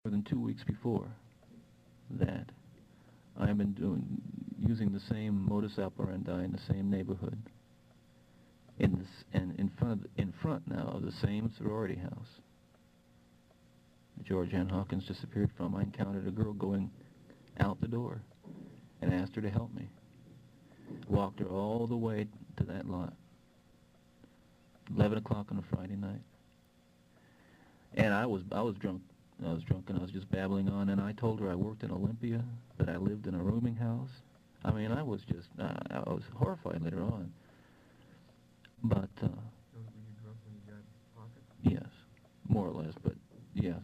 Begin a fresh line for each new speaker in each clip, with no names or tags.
more than 2 weeks before that, I've been using the same modus operandi in the same neighborhood, in front now of the same sorority house that George Ann Hawkins disappeared from. I encountered a girl going out the door and asked her to help me. Walked her all the way to that lot. 11 o'clock on a Friday night. And I was drunk. I was drunk and I was just babbling on, and I told her I worked in Olympia, that I lived in a rooming house. I mean, I was just, I was horrified later on. But,
So were you drunk when you got pocket?
yes, more or less, but yes.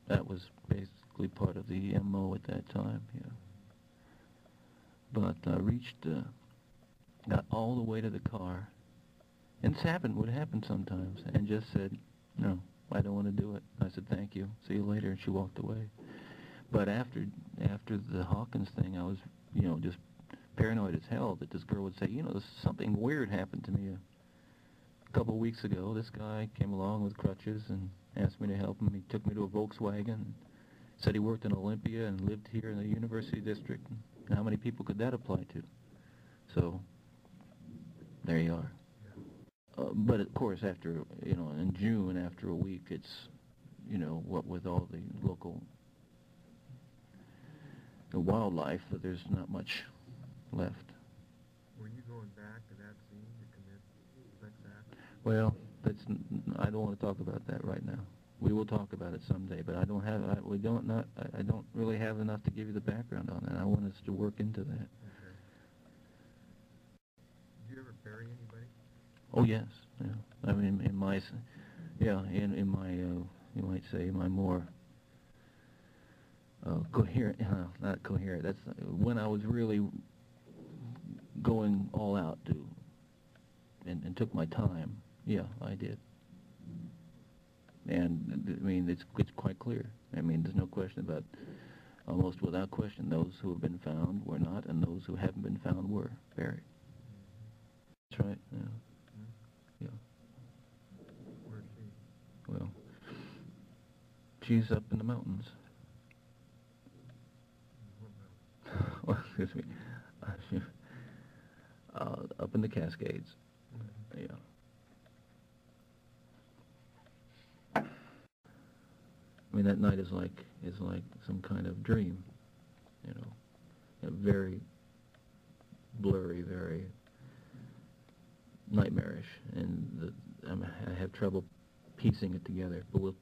That was basically part of the MO at that time, yeah. But I got all the way to the car, and this would happen sometimes, and just said, no, I don't want to do it. I said, thank you, see you later, and she walked away. But after the Hawkins thing, I was, just paranoid as hell that this girl would say, something weird happened to me a couple of weeks ago. This guy came along with crutches and asked me to help him. He took me to a Volkswagen and said he worked in Olympia and lived here in the University District. And how many people could that apply to? So, there you are. But of course, after, in June, after a week, it's, what with all the local wildlife, there's not much left.
Were you going back to that scene to commit sex act?
Well, I don't want to talk about that right now. We will talk about it someday, but I don't really have enough to give you the background on that. I want us to work into that.
Okay. Did you ever bury anybody?
Oh yes, yeah. I mean, in my, you might say, my more coherent, not coherent. That's when I was really going all out and took my time. Yeah, I did. And I mean, it's quite clear. I mean, there's no question about, almost without question, those who have been found were not, and those who haven't been found were buried. That's right. Yeah. Yeah.
Where's she?
Well, she's up in the mountains. Well, excuse me. Up in the Cascades.
Mm-hmm.
Yeah. I mean, that night is like some kind of dream, very blurry, very nightmarish, and I have trouble piecing it together. But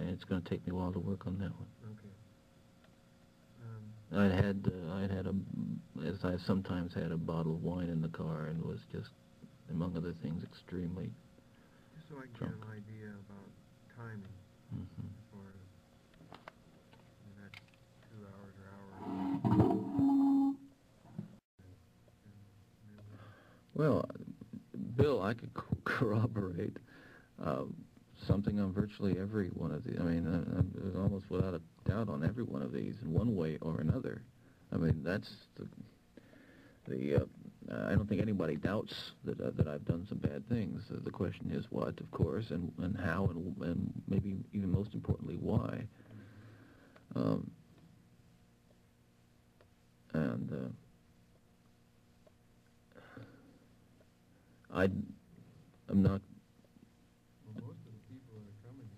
it's going to take me a while to work on that one.
Okay.
I had as I sometimes had, a bottle of wine in the car, and was just, among other things, extremely
Just so I can
drunk.
get an idea about timing.
Mm-hmm.
As far as the next 2 hours or hours.
Well, Bill, I could corroborate something on virtually every one of these. I mean, almost without a doubt on every one of these in one way or another. I mean, that's I don't think anybody doubts that I've done some bad things. The question is what, of course, and how, and maybe even most importantly, why. I'm not,
Well, most of the people that are coming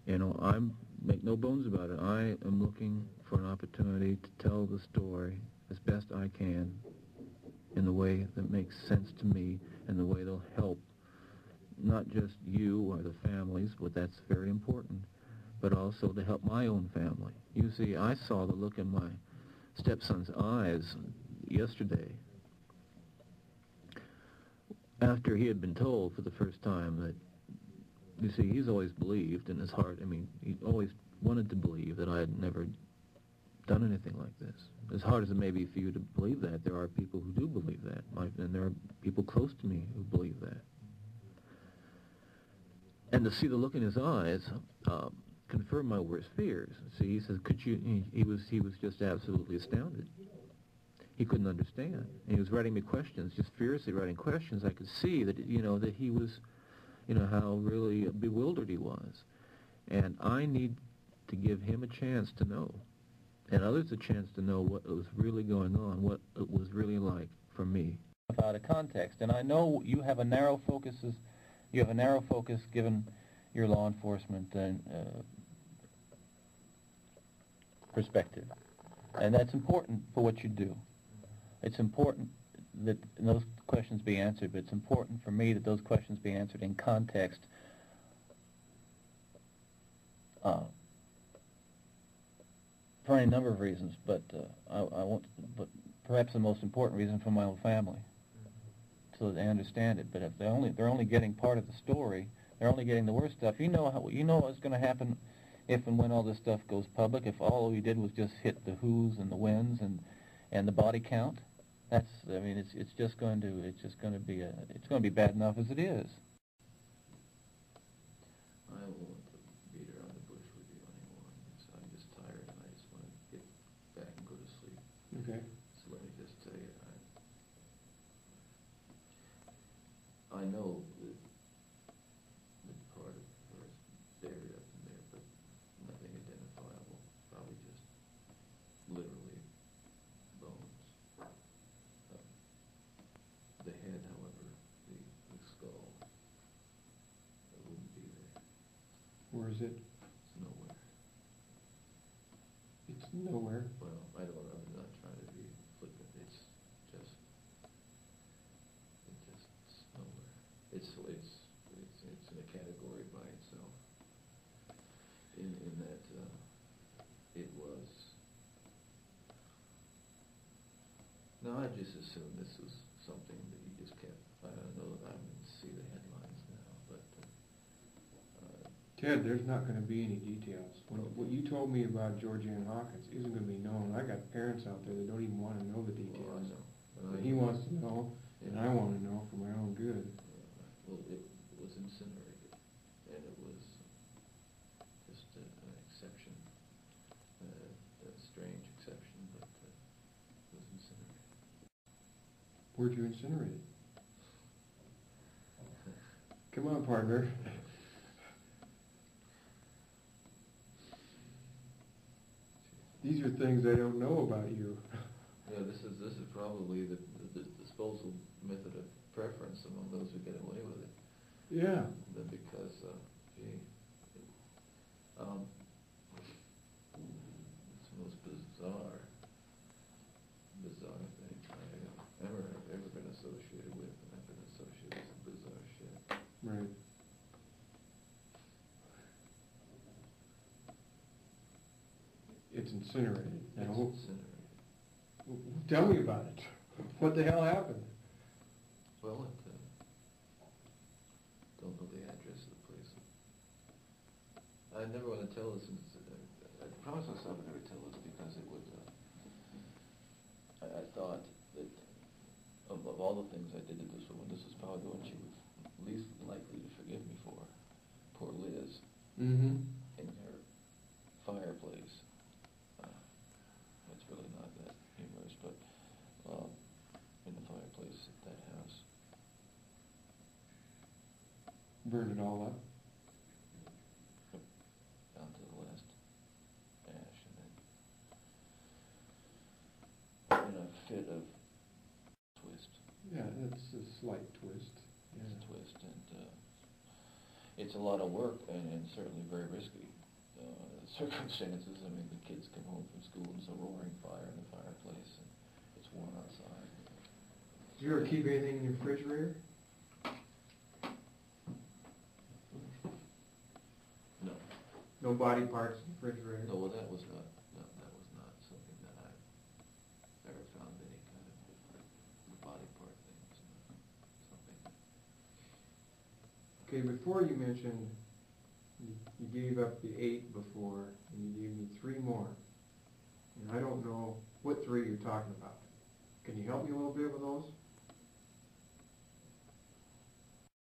here are
I'm, make no bones about it, I am looking for an opportunity to tell the story as best I can in the way that makes sense to me, and the way that'll help not just you or the families, but that's very important, but also to help my own family. You see, I saw the look in my stepson's eyes yesterday after he had been told for the first time that, you see, he's always believed in his heart, I mean, he always wanted to believe that I had never done anything like this. As hard as it may be for you to believe that, there are people who do believe that, and there are people close to me who believe that. And to see the look in his eyes confirmed my worst fears. See, he says, he was just absolutely astounded. He couldn't understand. And he was writing me questions, just furiously writing questions. I could see that, that he was, how really bewildered he was. And I need to give him a chance to know, and others a chance to know what was really going on, what it was really like for me. Out of context, and I know you have a narrow focus given your law enforcement and perspective, and that's important for what you do. It's important that those questions be answered, but it's important for me that those questions be answered in context. For any number of reasons, but I won't. But perhaps the most important reason for my own family, so that they understand it. But if they're only getting part of the story, they're only getting the worst stuff. You know what's going to happen if and when all this stuff goes public. If all we did was just hit the who's and the whens and the body count, it's going to be bad enough as it is. I don't want to beat around the bush with you anymore. I'm just tired and I just want to get back and go to sleep.
Okay.
So let me just tell you, I know that part of her is buried up in there, but nothing identifiable. Probably just literally bones. The head, however, the skull, it wouldn't be there.
Where is it?
It's nowhere.
It's nowhere.
Well, I don't know. I'm not trying to be flippant. It's nowhere. It's in a category by itself. In that it was. No, I just assumed this was something that you just kept. I don't know. I didn't see the headlines now, but.
Ted, there's not going to be any details. What you told me about Georgianne Hawkins isn't going to be known. I got parents out there that don't even want to know the details.
Well, I know.
But he wants to know, and I want to know for my own good.
Well, it was incinerated, and it was just an exception, a strange exception, but it was incinerated.
Where'd you incinerate it? Come on, partner. These are things I don't know about you.
Yeah, this is probably the disposal method of preference among those who get away with it.
Yeah.
Because, it's the most bizarre thing I've ever been associated with, and I've been associated with some bizarre shit.
Right. It's incinerated. Now,
It's incinerated.
Tell me about it. What the hell happened?
Well, don't know the address of the place. I never want to tell this. I promise myself I'd never tell this because it would. I thought that of all the things I did to this woman, this is probably the one she was least likely to forgive me for. Poor Liz.
Mm-hmm.
In her fireplace. It's really not that humorous, but in the fireplace at that house.
Burned it all up?
Down to the last ash, and then in a fit of twist.
Yeah, that's a slight twist. Yeah.
It's a twist, and it's a lot of work, and certainly very risky. Circumstances. I mean, the kids come home from school and there's a roaring fire in the fireplace, and it's warm outside.
Did you ever keep anything in your refrigerator?
No.
No body parts in the refrigerator?
No, well, that was not something that I ever found any kind of body part things. Something.
Okay, before you mentioned you gave up the 8 before, and you gave me 3 more. And I don't know what 3 you're talking about. Can you help me a little bit with those?